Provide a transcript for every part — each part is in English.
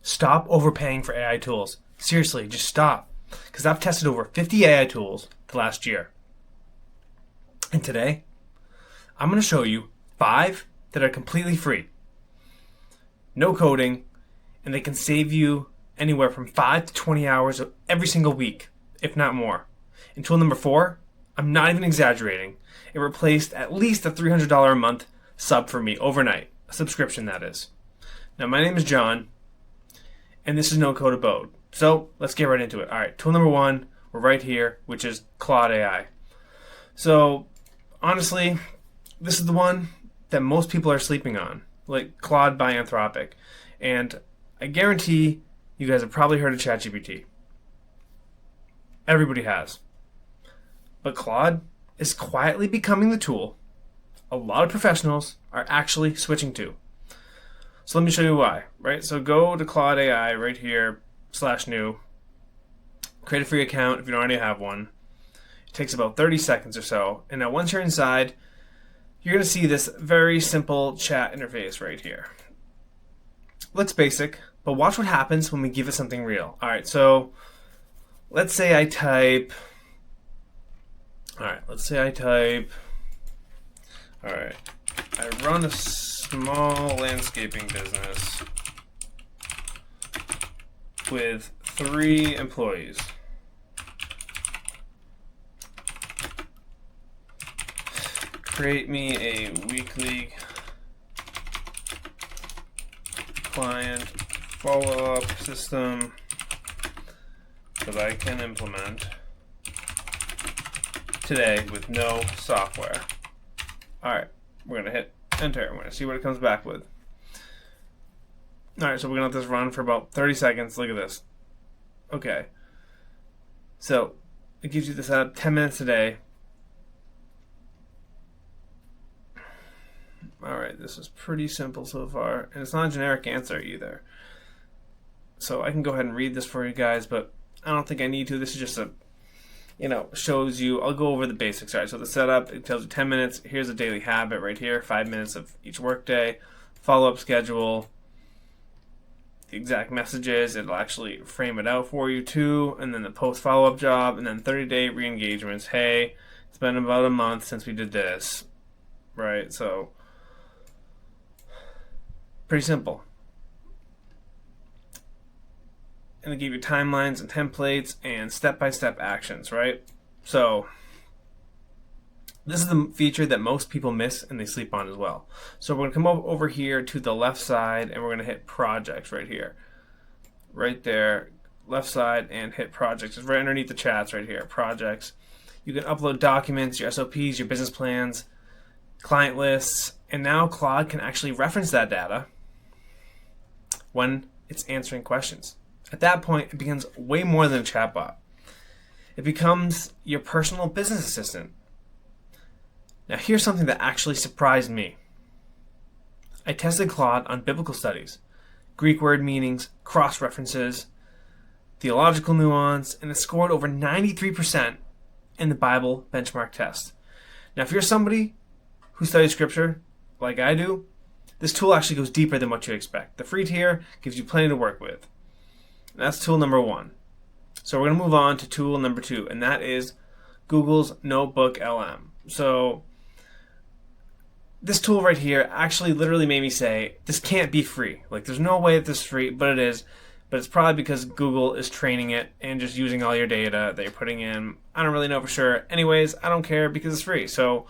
Stop overpaying for AI tools. Seriously, just stop. Because I've tested over 50 AI tools the last year. And today, I'm going to show you 5 that are completely free. No coding, and they can save you anywhere from 5 to 20 hours every single week, if not more. And tool number 4, I'm not even exaggerating. It replaced at least a $300 a month sub for me overnight. A subscription, that is. Now, my name is John, and this is No Code Abode. So, let's get right into it. All right, tool number 1, we're right here, which is Claude AI. So, honestly, this is the one that most people are sleeping on, like Claude by Anthropic. And I guarantee you guys have probably heard of ChatGPT. Everybody has. But Claude is quietly becoming the tool a lot of professionals are actually switching to. So let me show you why, right? So go to Claude AI right here, /new, create a free account if you don't already have one. It takes about 30 seconds or so. And now once you're inside, you're going to see this very simple chat interface right here. Looks basic, but watch what happens when we give it something real. All right, so let's say I type, I run a small landscaping business with 3 employees. Create me a weekly client follow-up system that I can implement today with no software. Alright, we're going to hit enter. We're going to see what it comes back with. Alright, so we're going to let this run for about 30 seconds. Look at this. Okay. So, it gives you this 10 minutes a day. Alright, this is pretty simple so far. And it's not a generic answer either. So I can go ahead and read this for you guys, but I don't think I need to. This is just a, shows you, I'll go over the basics. Alright, so the setup, it tells you 10 minutes. Here's a daily habit right here, 5 minutes of each workday. Follow-up schedule, the exact messages. It'll actually frame it out for you too. And then the post follow-up job, and then 30-day re-engagements. Hey, it's been about a month since we did this. Right, so pretty simple. And they give you timelines and templates and step-by-step actions, right? So this is the feature that most people miss and they sleep on as well. So we're going to come over here to the left side and we're going to hit projects right here. Right there, left side, and hit projects. It's right underneath the chats right here, projects. You can upload documents, your SOPs, your business plans, client lists, and now Claude can actually reference that data when it's answering questions. At that point, it becomes way more than a chatbot. It becomes your personal business assistant. Now, here's something that actually surprised me. I tested Claude on biblical studies, Greek word meanings, cross-references, theological nuance, and it scored over 93% in the Bible benchmark test. Now, if you're somebody who studies scripture like I do, this tool actually goes deeper than what you expect. The free tier gives you plenty to work with. And that's tool number 1. So we're going to move on to tool number 2, and that is Google's NotebookLM. So this tool right here actually literally made me say, this can't be free. Like, there's no way that this is free, but it is. But it's probably because Google is training it and just using all your data that you're putting in. I don't really know for sure. Anyways, I don't care because it's free. So,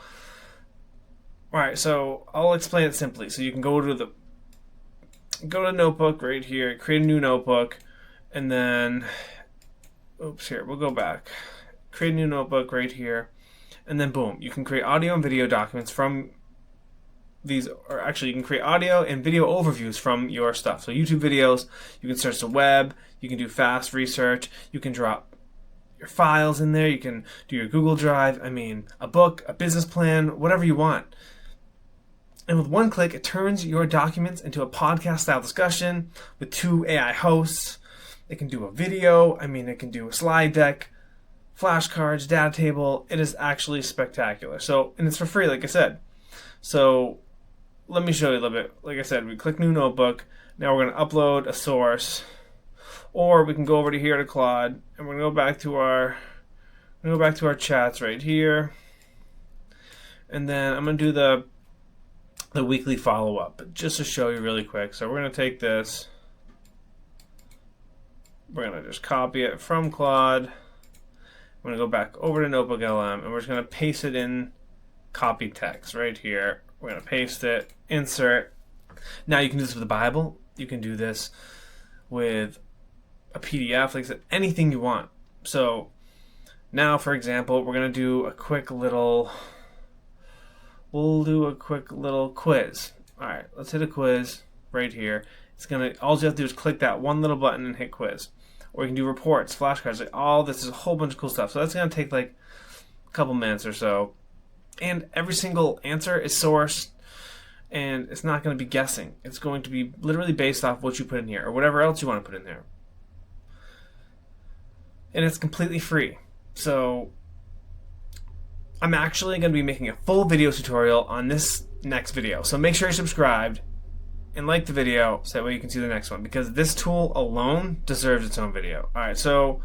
alright, so I'll explain it simply. So you can go to notebook right here, create a new notebook, and then, we'll go back. Create a new notebook right here, and then boom, you can create audio and video documents from these, or actually you can create audio and video overviews from your stuff. So YouTube videos, you can search the web, you can do fast research, you can drop your files in there, you can do your Google Drive, a book, a business plan, whatever you want. And with one click, it turns your documents into a podcast-style discussion with 2 AI hosts. It can do a video, it can do a slide deck, flashcards, data table. It is actually spectacular. So, and it's for free, like I said. So, let me show you a little bit. Like I said, we click new notebook. Now we're going to upload a source, or we can go over to here to Claude, and we're going to go back to our chats right here, and then I'm going to do the weekly follow-up, just to show you really quick. So we're going to take this, we're going to just copy it from Claude, I'm going to go back over to NotebookLM, and we're just going to paste it in copy text right here. We're going to paste it, insert. Now you can do this with the Bible, you can do this with a PDF, like I said, anything you want. So now, for example, we're going to do a quick little quiz. All right, let's hit a quiz right here. All you have to do is click that one little button and hit quiz. Or you can do reports, flashcards, like all this is a whole bunch of cool stuff. So that's going to take like a couple minutes or so. And every single answer is sourced, and it's not going to be guessing. It's going to be literally based off what you put in here or whatever else you want to put in there. And it's completely free. So I'm actually going to be making a full video tutorial on this next video. So make sure you're subscribed and like the video so that way you can see the next one, because this tool alone deserves its own video. Alright, so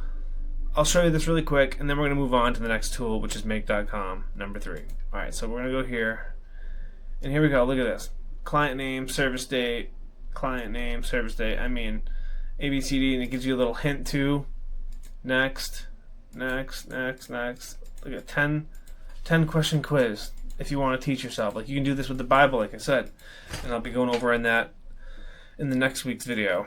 I'll show you this really quick, and then we're going to move on to the next tool, which is make.com, number 3. Alright, so we're going to go here, and here we go. Look at this. Client name, service date, client name, service date. I mean, ABCD, and it gives you a little hint too. Next, next, next, next. Look at 10 question quiz if you want to teach yourself. Like, you can do this with the Bible, like I said, and I'll be going over in that in the next week's video,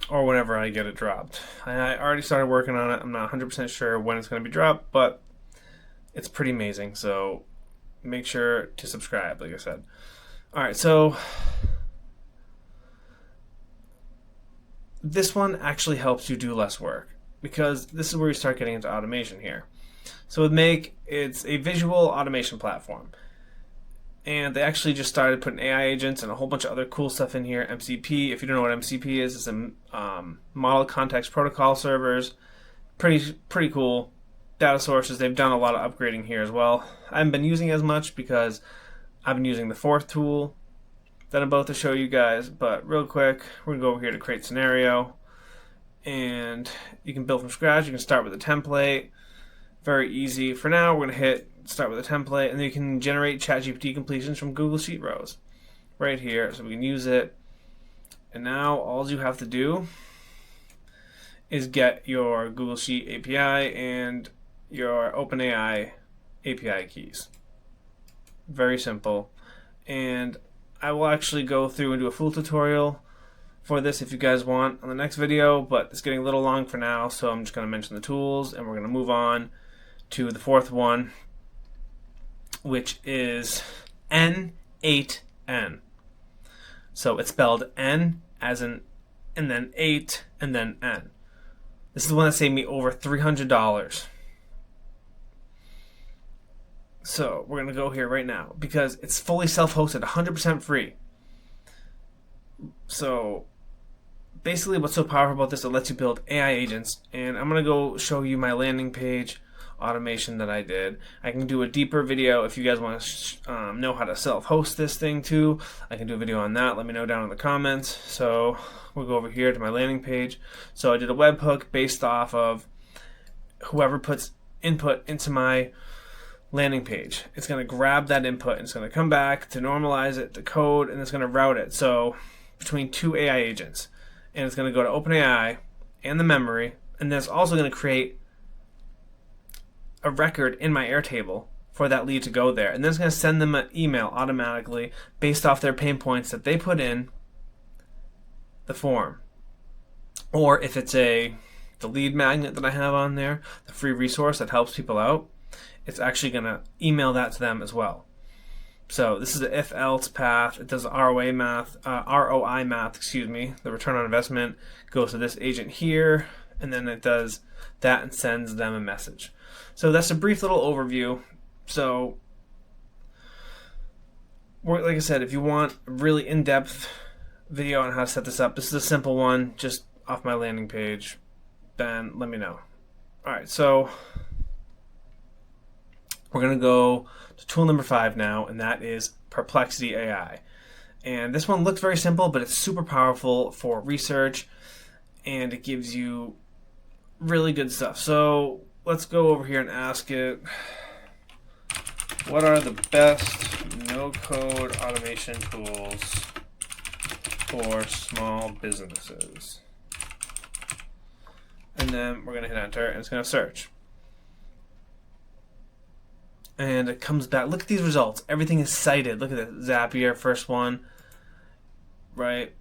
or whenever I get it dropped. I already started working on it. I'm not 100% sure when it's going to be dropped, but it's pretty amazing. So make sure to subscribe, like I said. Alright, so this one actually helps you do less work, because this is where you start getting into automation here. So with Make, it's a visual automation platform. And they actually just started putting AI agents and a whole bunch of other cool stuff in here. MCP, if you don't know what MCP is, it's a model context protocol servers. Pretty cool. Data sources, they've done a lot of upgrading here as well. I haven't been using as much because I've been using the 4th tool that I'm about to show you guys. But real quick, we're going to go over here to create scenario. And you can build from scratch. You can start with a template. Very easy. For now, we're going to hit start with a template, and then you can generate ChatGPT completions from Google Sheet rows right here, so we can use it. And now all you have to do is get your Google Sheet API and your OpenAI API keys. Very simple. And I will actually go through and do a full tutorial for this if you guys want on the next video, but it's getting a little long for now, so I'm just going to mention the tools, and we're going to move on to the 4th one, which is N8N. So it's spelled N as in, and then 8, and then N. This is the one that saved me over $300. So we're going to go here right now, because it's fully self-hosted, 100% free. So basically what's so powerful about this, it lets you build AI agents, and I'm going to go show you my landing page automation that I did. I can do a deeper video if you guys want to know how to self-host this thing too. I can do a video on that. Let me know down in the comments. So we'll go over here to my landing page. So I did a webhook based off of whoever puts input into my landing page. It's going to grab that input and it's going to come back to normalize it, the code, and it's going to route it. So between 2 AI agents, and it's going to go to OpenAI and the memory, and then it's also going to create a record in my Airtable for that lead to go there, and then it's going to send them an email automatically based off their pain points that they put in the form. Or if it's the lead magnet that I have on there, the free resource that helps people out, it's actually going to email that to them as well. So this is the if-else path. It does ROI math, the return on investment goes to this agent here, and then it does that and sends them a message. So that's a brief little overview. So like I said, if you want a really in-depth video on how to set this up, this is a simple one just off my landing page, then let me know. Alright, so we're going to go to tool number 5 now, and that is Perplexity AI. And this one looks very simple, but it's super powerful for research, and it gives you really good stuff. So let's go over here and ask it, what are the best no-code automation tools for small businesses? And then we're going to hit enter, and it's going to search. And it comes back. Look at these results. Everything is cited. Look at that. Zapier, first one, right?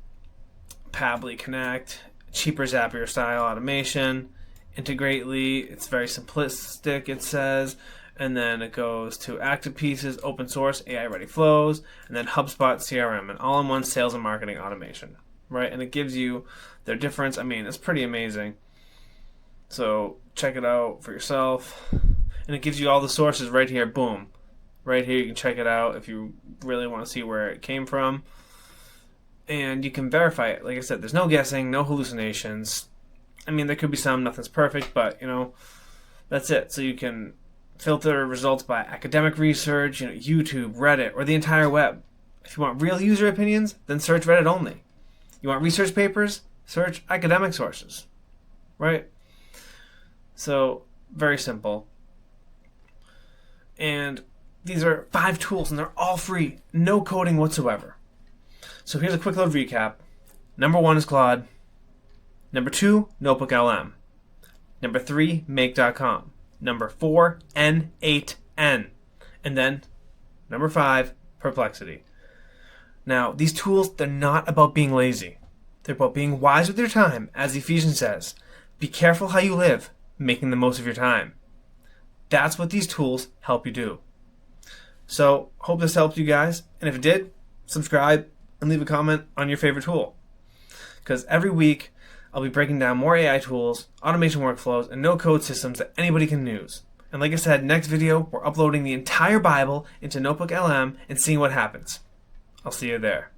Pabbly Connect, cheaper Zapier style automation. Integrately, it's very simplistic, it says. And then it goes to active pieces, open source, AI ready flows, and then HubSpot CRM, and all-in-one sales and marketing automation, right? And it gives you their difference. I mean, it's pretty amazing. So check it out for yourself. And it gives you all the sources right here. Boom. Right here, you can check it out if you really want to see where it came from. And you can verify it. Like I said, there's no guessing, no hallucinations. I mean, there could be some, nothing's perfect, but, that's it. So you can filter results by academic research, YouTube, Reddit, or the entire web. If you want real user opinions, then search Reddit only. You want research papers? Search academic sources, right? So, very simple. And these are 5 tools, and they're all free. No coding whatsoever. So here's a quick little recap. Number 1 is Claude. Number 2, NotebookLM. Number 3, Make.com. Number 4, N8N. And then, number 5, Perplexity. Now, these tools, they're not about being lazy. They're about being wise with your time, as Ephesians says. Be careful how you live, making the most of your time. That's what these tools help you do. So, hope this helped you guys. And if it did, subscribe and leave a comment on your favorite tool. Because every week, I'll be breaking down more AI tools, automation workflows, and no-code systems that anybody can use. And like I said, next video, we're uploading the entire Bible into NotebookLM and seeing what happens. I'll see you there.